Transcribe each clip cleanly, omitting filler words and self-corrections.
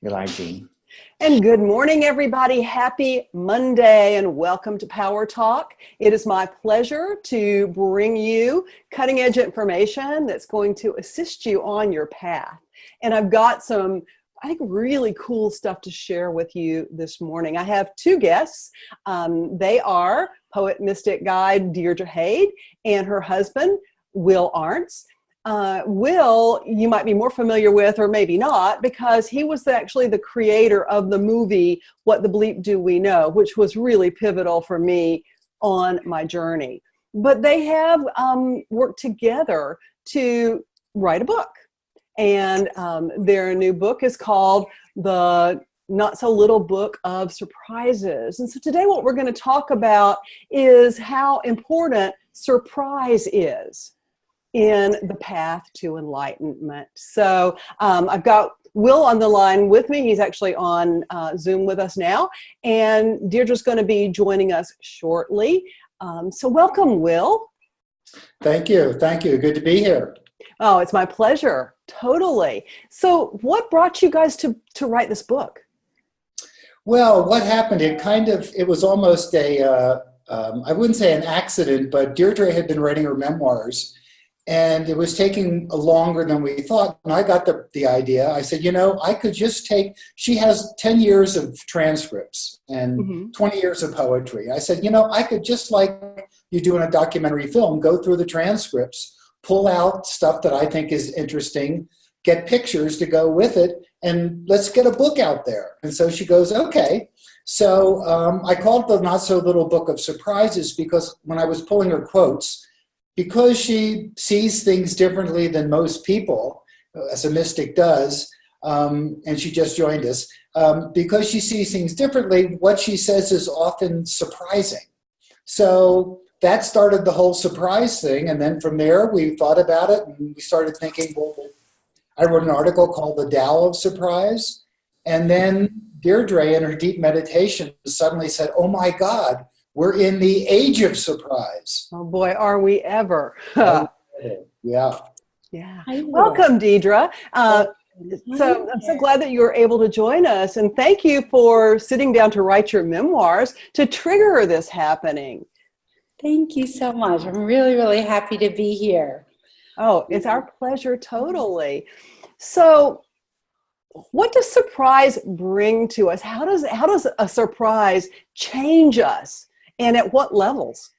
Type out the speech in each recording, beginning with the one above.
Elijah. And good morning, everybody. Happy Monday and welcome to Power Talk. It is my pleasure to bring you cutting edge information that's going to assist you on your path. And I've got some, I think, really cool stuff to share with you this morning. I have two guests. They are poet mystic guide Deirdre Hade and her husband, Will Arntz. Will, you might be more familiar with, or maybe not, because he was actually the creator of the movie, What the Bleep Do We Know, which was really pivotal for me on my journey. But they have worked together to write a book. And their new book is called The Not So Little Book of Surprises. And so today what we're going to talk about is how important surprise is in the path to enlightenment. So I've got Will on the line with me. He's actually on Zoom with us now. And Deirdre's going to be joining us shortly. So welcome, Will. Thank you. Thank you. Good to be here. Oh, it's my pleasure. Totally. So what brought you guys to write this book? Well, what happened, it was almost I wouldn't say an accident, but Deirdre had been writing her memoirs. And it was taking longer than we thought. And I got the idea. I said, I could just she has 10 years of transcripts and 20 years of poetry. I said, I could just like you do in a documentary film, go through the transcripts, pull out stuff that I think is interesting, get pictures to go with it, and let's get a book out there. And so she goes, okay. So I called it the Not So Little Book of Surprises because when I was pulling her quotes, because she sees things differently than most people, as a mystic does, and she just joined us, because she sees things differently, what she says is often surprising. So that started the whole surprise thing, and then from there we thought about it, and we started thinking, well, I wrote an article called The Tao of Surprise, and then Deirdre in her deep meditation suddenly said, oh my God, we're in the age of surprise. Oh boy, are we ever. Yeah. Yeah. Welcome, Deirdre. So I'm so glad that you were able to join us. And thank you for sitting down to write your memoirs to trigger this happening. Thank you so much. I'm really, really happy to be here. Oh, it's our pleasure, totally. So what does surprise bring to us? How does a surprise change us? And at what levels?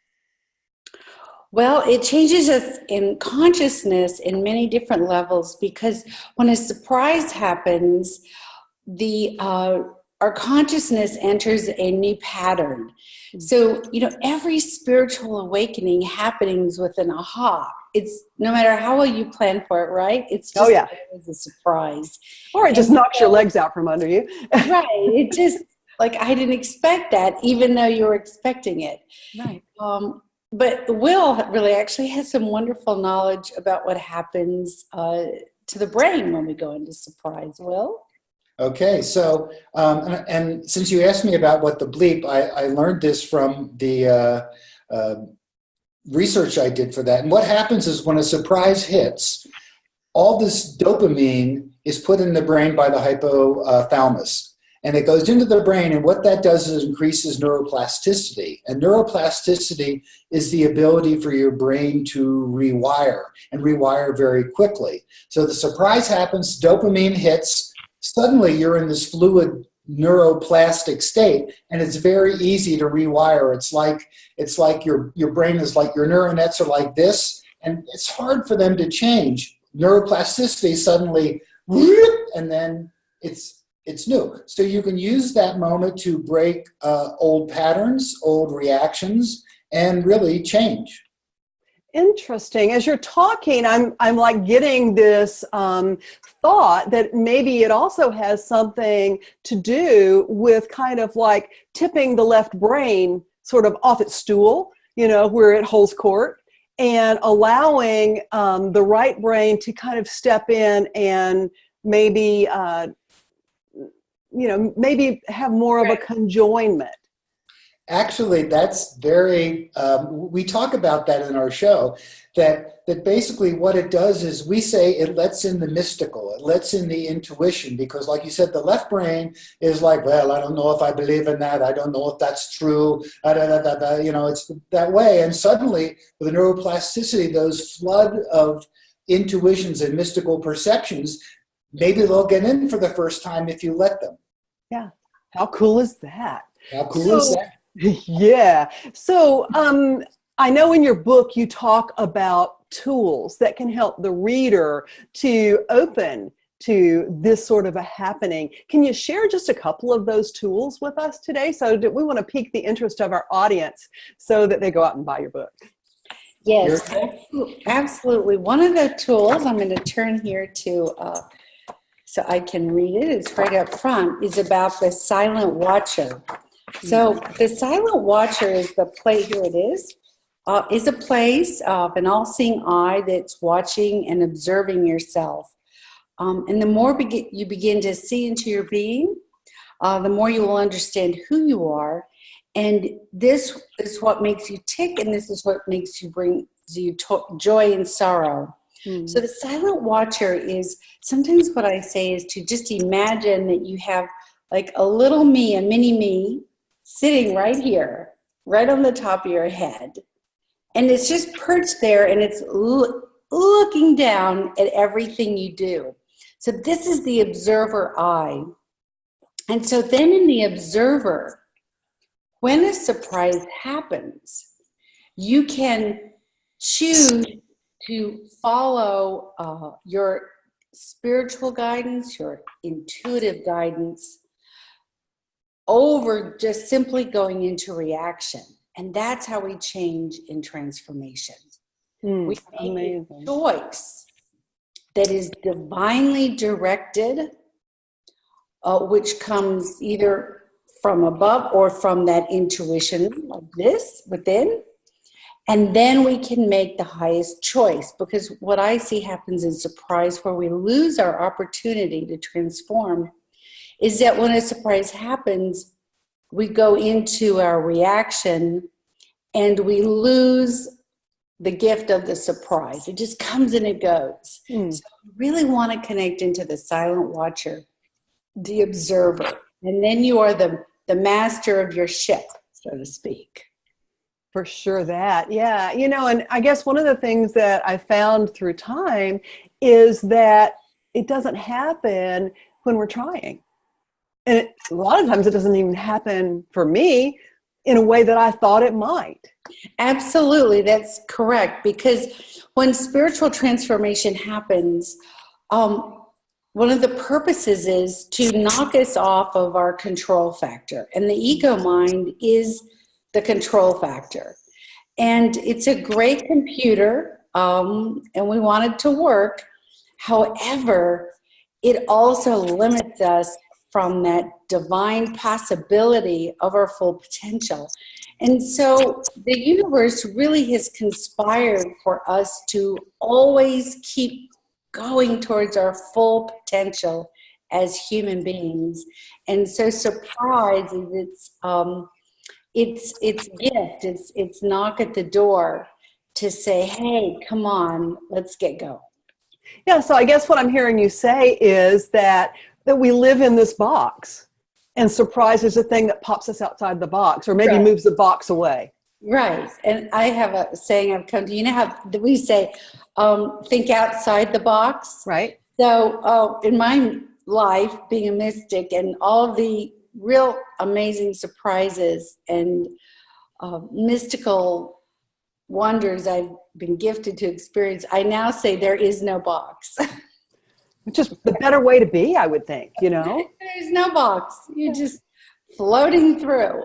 Well, it changes us in consciousness in many different levels, because when a surprise happens, our consciousness enters a new pattern. So, every spiritual awakening happens with an aha. It's no matter how well you plan for it, right? It's just always a surprise. Or it just knocks your legs out from under you. Right. It just, like, I didn't expect that, even though you were expecting it. Right. But Will really actually has some wonderful knowledge about what happens to the brain when we go into surprise. Will? Okay, so, and since you asked me about what the bleep, I learned this from the research I did for that. And what happens is when a surprise hits, all this dopamine is put in the brain by the hypothalamus. And it goes into the brain, and what that does is increases neuroplasticity. And neuroplasticity is the ability for your brain to rewire, and rewire very quickly. So the surprise happens, dopamine hits, suddenly you're in this fluid neuroplastic state, and it's very easy to rewire. It's like your brain is like, your neural nets are like this, and it's hard for them to change. Neuroplasticity suddenly, and then it's new. So you can use that moment to break old patterns, old reactions, and really change. Interesting. As you're talking, I'm like getting this thought that maybe it also has something to do with kind of like tipping the left brain sort of off its stool, where it holds court, and allowing the right brain to kind of step in and maybe maybe have more of a conjoinment. Actually, that's very, we talk about that in our show, that basically what it does is we say it lets in the mystical, it lets in the intuition, because like you said, the left brain is like, well, I don't know if I believe in that, I don't know if that's true, you know, it's that way. And suddenly, with the neuroplasticity, those flood of intuitions and mystical perceptions, maybe they'll get in for the first time if you let them. Yeah. How cool is that? How cool is that? Yeah. So I know in your book you talk about tools that can help the reader to open to this sort of a happening. Can you share just a couple of those tools with us today? So we want to pique the interest of our audience so that they go out and buy your book. Yes, absolutely. One of the tools, I'm going to turn here to so I can read it, it's right up front, is about the silent watcher. So the silent watcher is the place, here it is a place of an all-seeing eye that's watching and observing yourself. And the more you begin to see into your being, the more you will understand who you are. And this is what makes you tick, and this is what makes you bring you joy and sorrow. Mm-hmm. So the silent watcher is, sometimes what I say is to just imagine that you have like a little me, a mini me, sitting right here, right on the top of your head. And it's just perched there, and it's looking down at everything you do. So this is the observer eye. And so then in the observer, when a surprise happens, you can choose to follow your spiritual guidance, your intuitive guidance, over just simply going into reaction. And that's how we change in transformation. We make a choice that is divinely directed, which comes either from above or from that intuition like this within. And then we can make the highest choice, because what I see happens in surprise, where we lose our opportunity to transform, is that when a surprise happens, we go into our reaction and we lose the gift of the surprise. It just comes and it goes. So you really want to connect into the silent watcher, the observer. And then you are the master of your ship, so to speak. For sure that, yeah. You know, and I guess one of the things that I found through time is that it doesn't happen when we're trying. And a lot of times it doesn't even happen for me in a way that I thought it might. Absolutely, that's correct. Because when spiritual transformation happens, one of the purposes is to knock us off of our control factor. And the ego mind is the control factor. And it's a great computer, and we want it to work. However, it also limits us from that divine possibility of our full potential. And so the universe really has conspired for us to always keep going towards our full potential as human beings. And so surprise is it's gift, it's knock at the door to say, hey, come on, let's get going. Yeah, so I guess what I'm hearing you say is that we live in this box, and surprise is a thing that pops us outside the box, or maybe moves the box away. Right. And I have a saying I've come to, you know how we say, think outside the box? Right. So in my life, being a mystic and all the real amazing surprises and mystical wonders I've been gifted to experience, I now say there is no box. Which is the better way to be, I would think, you know? There's no box. You're just floating through.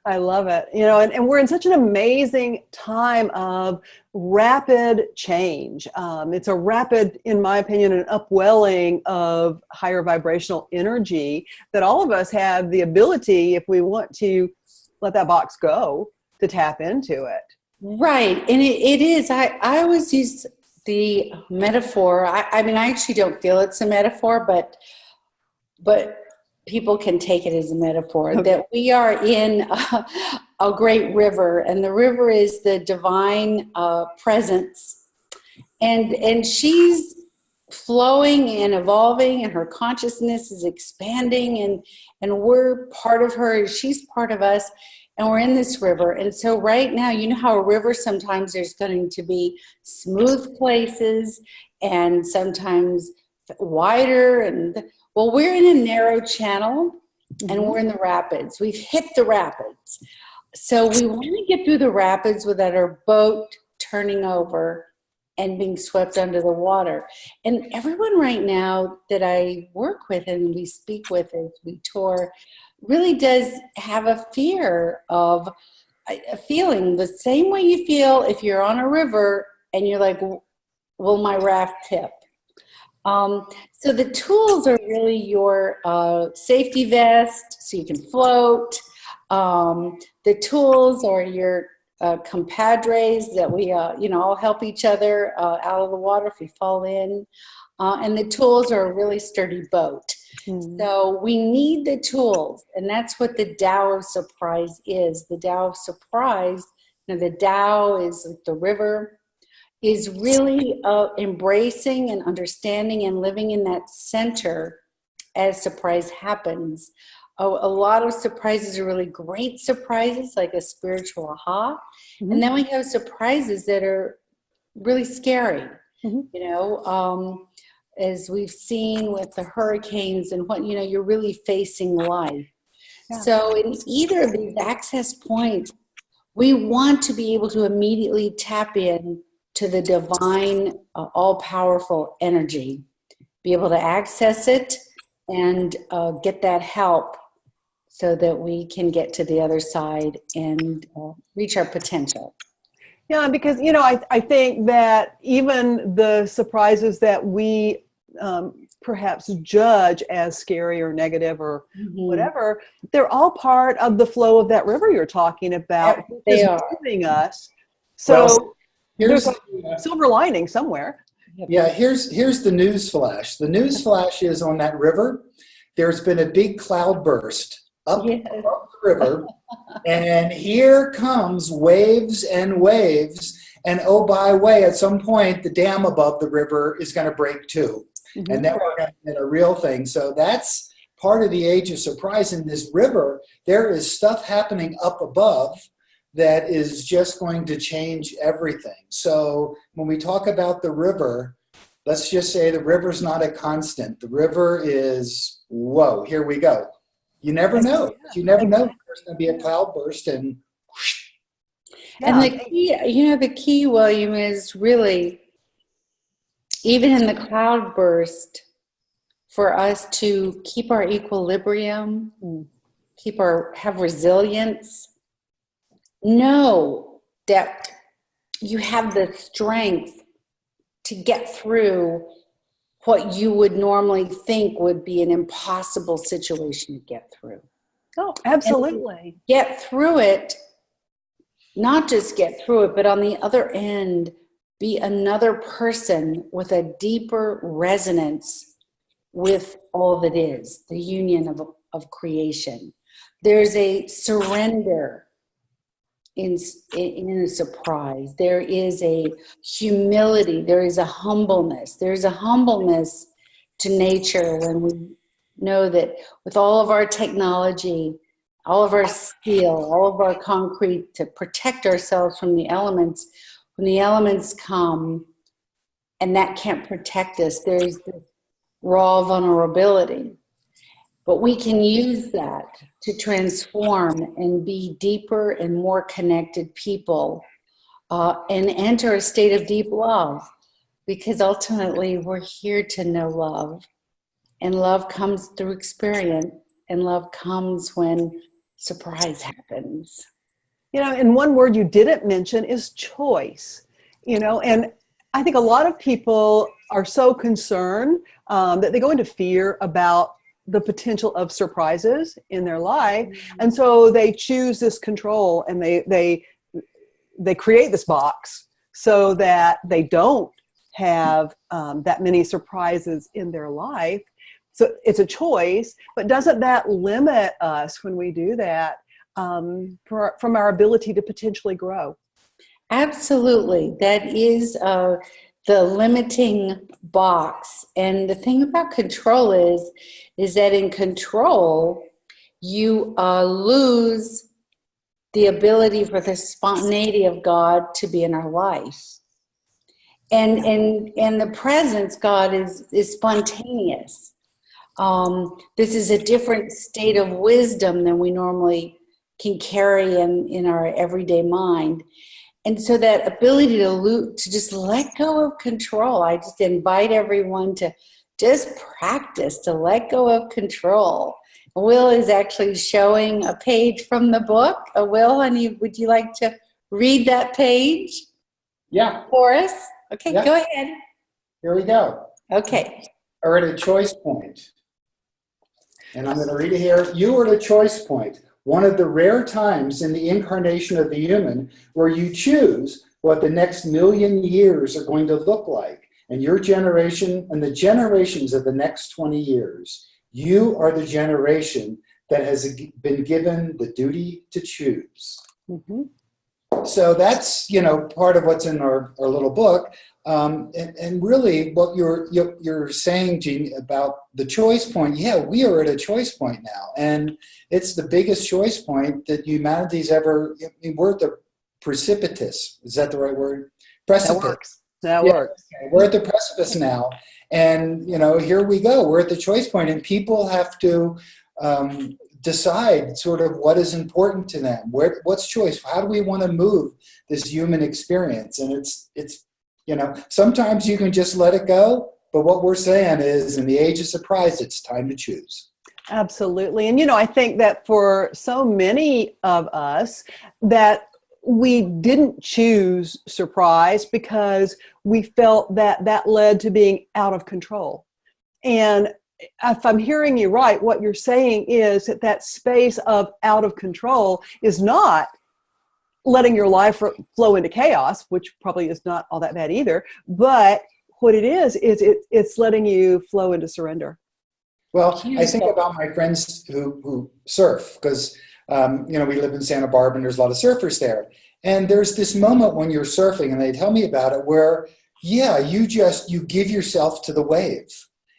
I love it. You know, and we're in such an amazing time of rapid change. It's a rapid, in my opinion, an upwelling of higher vibrational energy that all of us have the ability, if we want to let that box go, to tap into it. Right. And it is. I always use the metaphor. I mean, I actually don't feel it's a metaphor, but people can take it as a metaphor, that we are in a great river, and the river is the divine presence, and she's flowing and evolving, and her consciousness is expanding, and we're part of her, and she's part of us, and we're in this river. And so right now, you know how a river, sometimes there's going to be smooth places and sometimes wider, and well, we're in a narrow channel, and we're in the rapids. We've hit the rapids. So we want to get through the rapids without our boat turning over and being swept under the water. And everyone right now that I work with and we speak with as we tour really does have a fear of a feeling the same way you feel if you're on a river and you're like, will my raft tip? So the tools are really your safety vest so you can float. The tools are your compadres that we, all help each other out of the water if we fall in. And the tools are a really sturdy boat. So we need the tools, and that's what the Tao of Surprise is. The Tao of Surprise, the Tao is like the river, is really embracing and understanding and living in that center as surprise happens. A lot of surprises are really great surprises, like a spiritual aha. And then we have surprises that are really scary, as we've seen with the hurricanes and what, you're really facing life. Yeah. So in either of these access points, we want to be able to immediately tap in to the divine, all-powerful energy, be able to access it and get that help so that we can get to the other side and reach our potential. Yeah, because, I think that even the surprises that we perhaps judge as scary or negative or whatever, they're all part of the flow of that river you're talking about. They are moving us. So well, there's a silver lining somewhere. Yeah, here's the news flash. The news flash is on that river. There's been a big cloud burst up above the river, and here comes waves and waves. And oh, by the way, at some point, the dam above the river is going to break too. And then we're going to get a real thing. So that's part of the age of surprise. In this river, there is stuff happening up above that is just going to change everything. So when we talk about the river, let's just say the river's not a constant. The river is, whoa, here we go. You never know. You never know. There's going to be a cloud burst and whoosh. And the key, the key, William, is really, even in the cloud burst, for us to keep our equilibrium, have resilience, know that you have the strength to get through what you would normally think would be an impossible situation to get through. Oh, absolutely. And get through it, not just get through it, but on the other end, be another person with a deeper resonance with all that is, the union of creation. There's a surrender in a surprise. There is a humility. There is a humbleness. There's a humbleness to nature when we know that with all of our technology, all of our steel, all of our concrete to protect ourselves from the elements, when the elements come and that can't protect us, there's this raw vulnerability. But we can use that to transform and be deeper and more connected people and enter a state of deep love, because ultimately we're here to know love. And love comes through experience, and love comes when surprise happens. And one word you didn't mention is choice. And I think a lot of people are so concerned that they go into fear about the potential of surprises in their life. And so they choose this control, and they create this box so that they don't have that many surprises in their life. So it's a choice, but doesn't that limit us when we do that from our ability to potentially grow? Absolutely. That is the limiting box. And the thing about control is that in control, you lose the ability for the spontaneity of God to be in our life. And the presence, God, is spontaneous. This is a different state of wisdom than we normally can carry in our everyday mind. And so that ability to just let go of control, I just invite everyone to just practice, to let go of control. Will is actually showing a page from the book. Will, honey, would you like to read that page? Yeah. For us? Okay, Yeah. Go ahead. Here we go. Okay. Are at a choice point. And I'm going to read it here. You are at a choice point, one of the rare times in the incarnation of the human where you choose what the next 1,000,000 years are going to look like, and your generation and the generations of the next 20 years. You are the generation that has been given the duty to choose. Mm-hmm. So that's, part of what's in our little book. And really what you're saying, Jean, about the choice point, we are at a choice point now. And it's the biggest choice point that humanity's ever, we're at the precipice. Is that the right word? Precipice. That works. Okay. We're at the precipice now. And, here we go. We're at the choice point, and people have to decide sort of what is important to them. What's choice? How do we want to move this human experience? And it's sometimes you can just let it go, but what we're saying is, in the age of surprise, it's time to choose. Absolutely. And, I think that for so many of us that we didn't choose surprise because we felt that led to being out of control. And if I'm hearing you right, what you're saying is that space of out of control is not letting your life flow into chaos, which probably is not all that bad either. But what it is it's letting you flow into surrender. Well, I think about my friends who surf because, we live in Santa Barbara and there's a lot of surfers there. And there's this moment when you're surfing, and they tell me about it, where, you give yourself to the wave.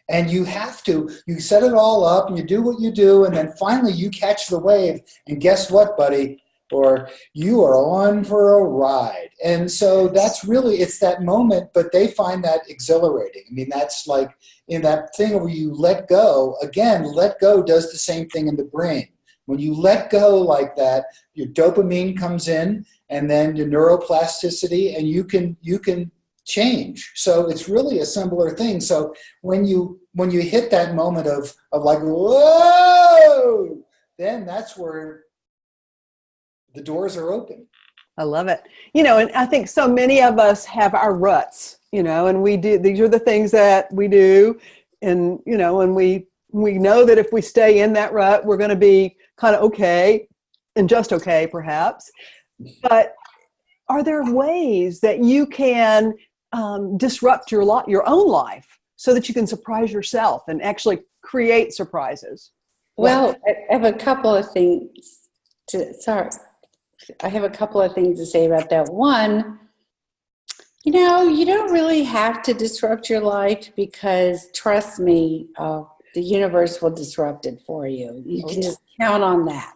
And you set it all up and you do what you do, and then finally you catch the wave, and guess what, buddy? Or you are on for a ride. And so that's really, it's that moment, but they find that exhilarating. I mean, that's like in that thing where you let go. Again, let go does the same thing in the brain. When you let go like that, your dopamine comes in, and then your neuroplasticity, and you can change. So it's really a similar thing. So when you hit that moment of like, whoa, then that's where the doors are open. I love it. And I think so many of us have our ruts, and these are the things that we do. And, and we know that if we stay in that rut, we're going to be kind of okay, and just okay, perhaps. But are there ways that you can disrupt your own life so that you can surprise yourself and actually create surprises? Well, I have a couple of things to say about that. One, you don't really have to disrupt your life, because trust me, the universe will disrupt it for you. You can just count on that.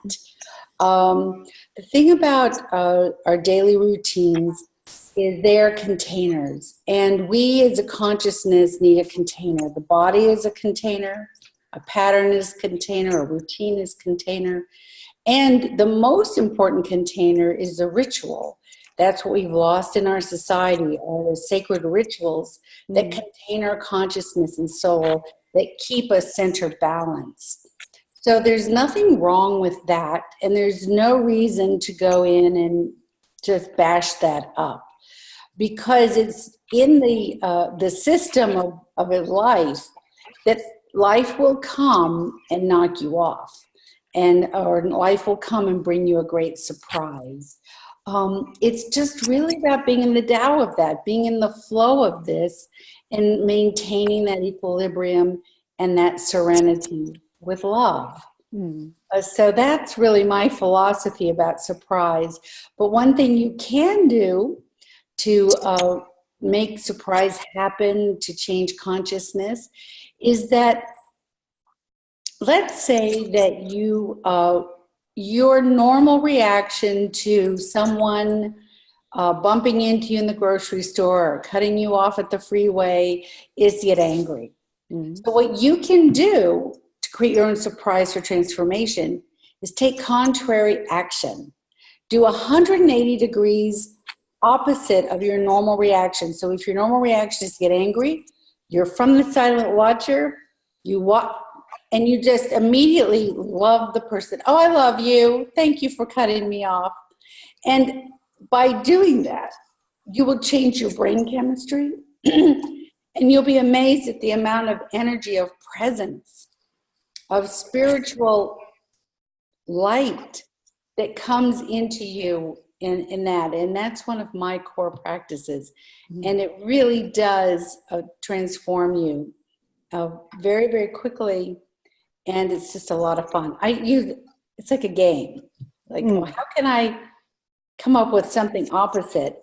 The thing about our daily routines is they're containers, and we as a consciousness need a container. The body is a container, a pattern is a container, a routine is a container, and the most important container is the ritual. That's what we've lost in our society, are the sacred rituals that contain our consciousness and soul, that keep us center balanced. So there's nothing wrong with that, and there's no reason to go in and just bash that up, because it's in the system of a life that life will come and knock you off, or life will come and bring you a great surprise. It's just really about being in the Tao of that, being in the flow of this, and maintaining that equilibrium and that serenity with love. Mm. So that's really my philosophy about surprise. But one thing you can do to make surprise happen, to change consciousness, is that, let's say that your normal reaction to someone bumping into you in the grocery store or cutting you off at the freeway is to get angry. Mm-hmm. So what you can do to create your own surprise or transformation is take contrary action. Do 180 degrees opposite of your normal reaction. So if your normal reaction is to get angry, you're from the silent watcher, you walk, and you just immediately love the person. Oh, I love you. Thank you for cutting me off. And by doing that, you will change your brain chemistry and you'll be amazed at the amount of energy, of presence, of spiritual light that comes into you in that. And that's one of my core practices. Mm-hmm. And it really does transform you very, very quickly. And it's just a lot of fun. It's like a game. Like, well, how can I come up with something opposite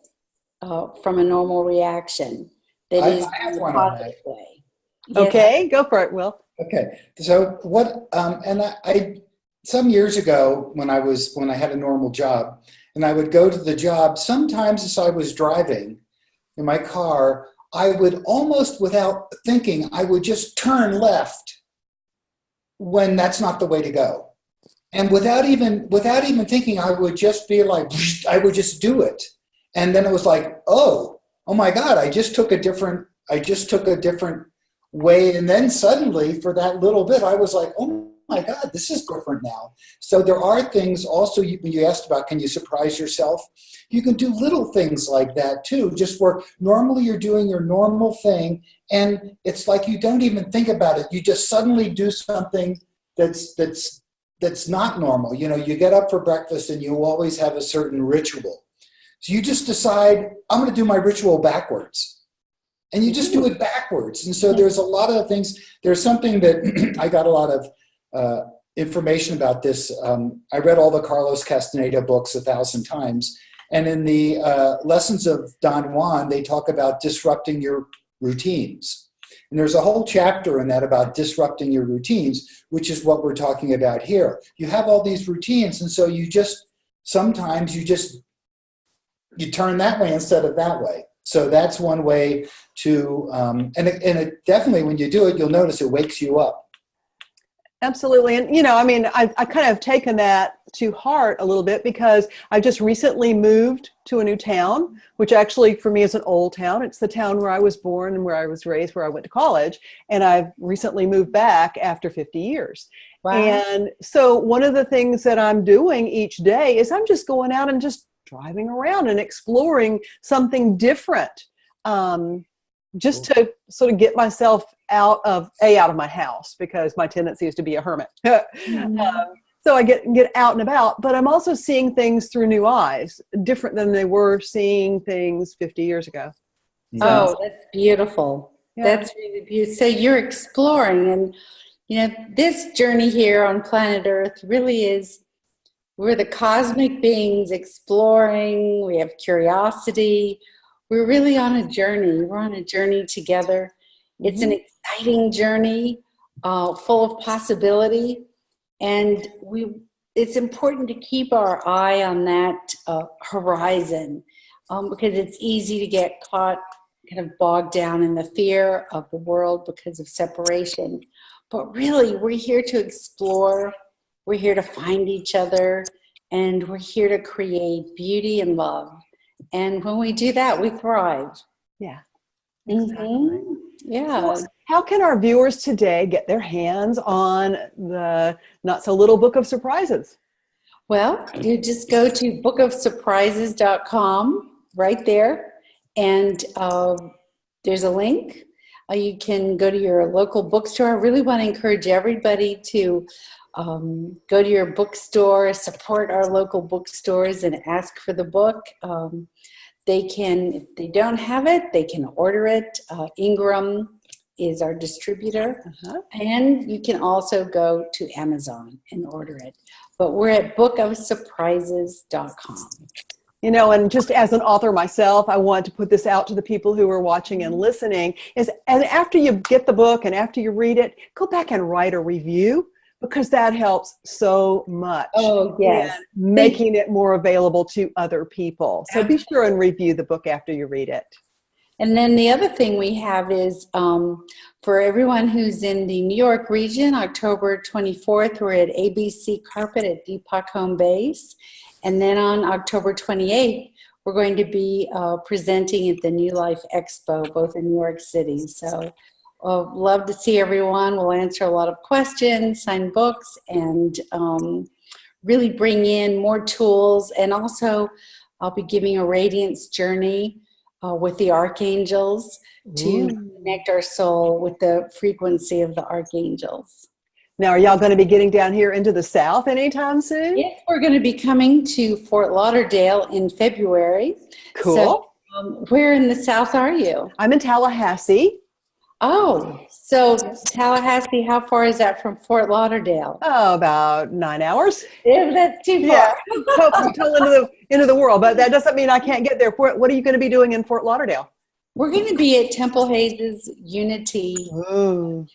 from a normal reaction that is in a positive way? Yes. Okay, go for it, Will. Okay, so what? And I some years ago when I had a normal job, and I would go to the job. Sometimes as I was driving in my car, I would almost without thinking, I would just turn left when that's not the way to go. And without even thinking, I would just be like, I would just do it. And then it was like, oh my God, I just took a different way. And then suddenly for that little bit, I was like, oh my God, this is different now. So there are things also, when you asked about, can you surprise yourself? You can do little things like that too, just where normally you're doing your normal thing. And it's like, you don't even think about it. You just suddenly do something that's not normal. You know, you get up for breakfast and you always have a certain ritual. So you just decide, I'm going to do my ritual backwards. And you just do it backwards. And so there's a lot of things. There's something that I got a lot of information about this. I read all the Carlos Castaneda books 1,000 times. And in the Lessons of Don Juan, they talk about disrupting your routines. And there's a whole chapter in that about disrupting your routines, which is what we're talking about here. You have all these routines, and so sometimes you turn that way instead of that way. So that's one way to, and it definitely, when you do it, you'll notice it wakes you up. Absolutely. And, you know, I mean, I kind of taken that to heart a little bit because I just recently moved to a new town, which actually for me is an old town. It's the town where I was born and where I was raised, where I went to college. And I've recently moved back after 50 years. Wow. And so one of the things that I'm doing each day is I'm just going out and just driving around and exploring something different. Just to sort of get myself out of my house, because my tendency is to be a hermit. So I get out and about, but I'm also seeing things through new eyes, different than they were seeing things 50 years ago. Oh, that's beautiful. Yeah. That's really beautiful. So you're exploring, and you know, this journey here on planet Earth really is, we're the cosmic beings exploring. We have curiosity. We're really on a journey. We're on a journey together. It's an exciting journey, full of possibility. And it's important to keep our eye on that horizon, because it's easy to get caught, kind of bogged down in the fear of the world because of separation. But really, we're here to explore. We're here to find each other. And we're here to create beauty and love. And when we do that, we thrive. Yeah. Exactly. Yeah. So how can our viewers today get their hands on the Not So Little Book of Surprises? Well, you just go to bookofsurprises.com right there. And there's a link. You can go to your local bookstore. I really want to encourage everybody to go to your bookstore, support our local bookstores, and ask for the book. They can, if they don't have it, they can order it. Ingram is our distributor. And you can also go to Amazon and order it. But we're at bookofsurprises.com. You know, and just as an author myself, I want to put this out to the people who are watching and listening, and after you get the book and after you read it, go back and write a review, because that helps so much. Oh, yes. Making it more available to other people. So be sure and review the book after you read it. And then the other thing we have is for everyone who's in the New York region, October 24th, we're at ABC Carpet at Deepak Home Base. And then on October 28th, we're going to be presenting at the New Life Expo, both in New York City. So love to see everyone. We'll answer a lot of questions, sign books, and really bring in more tools. And also, I'll be giving a radiance journey with the archangels to connect our soul with the frequency of the archangels. Now, are y'all going to be getting down here into the South anytime soon? Yes, we're going to be coming to Fort Lauderdale in February. Cool. So, where in the South are you? I'm in Tallahassee. Oh, so Tallahassee, how far is that from Fort Lauderdale? Oh, about 9 hours. Yeah, that's too far. Yeah, total into the world, but that doesn't mean I can't get there. What are you going to be doing in Fort Lauderdale? We're going to be at Temple Hayes' Unity Church.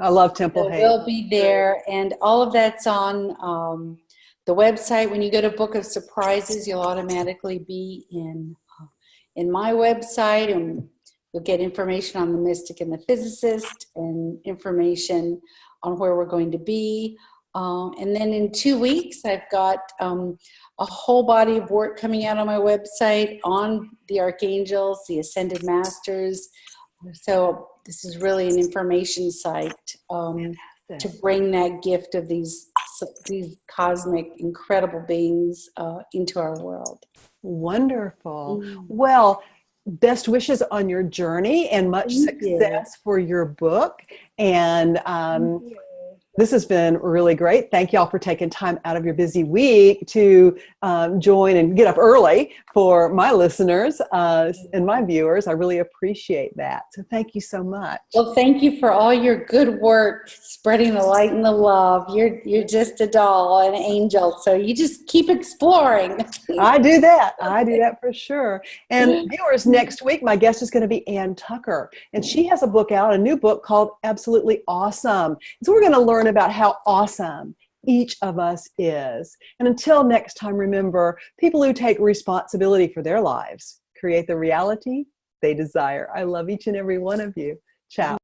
I love Temple So Hayes. we'll be there, and all of that's on the website. When you go to Book of Surprises, you'll automatically be in my website, and you'll get information on the mystic and the physicist, and information on where we're going to be. And then in 2 weeks, I've got a whole body of work coming out on my website on the archangels, the ascended masters. So this is really an information site to bring that gift of these cosmic, incredible beings into our world. Wonderful. Well, best wishes on your journey and much success for your book. And this has been really great. Thank y'all for taking time out of your busy week to join and get up early for my listeners and my viewers. I really appreciate that. So thank you so much. Well, thank you for all your good work, spreading the light and the love. You're just a doll, an angel. So you just keep exploring. I do that. I do that for sure. And viewers, next week, my guest is going to be Ann Tucker. And she has a book out, a new book called Absolutely Awesome. So we're going to learn about how awesome each of us is. And until next time, remember, people who take responsibility for their lives create the reality they desire. I love each and every one of you. Ciao.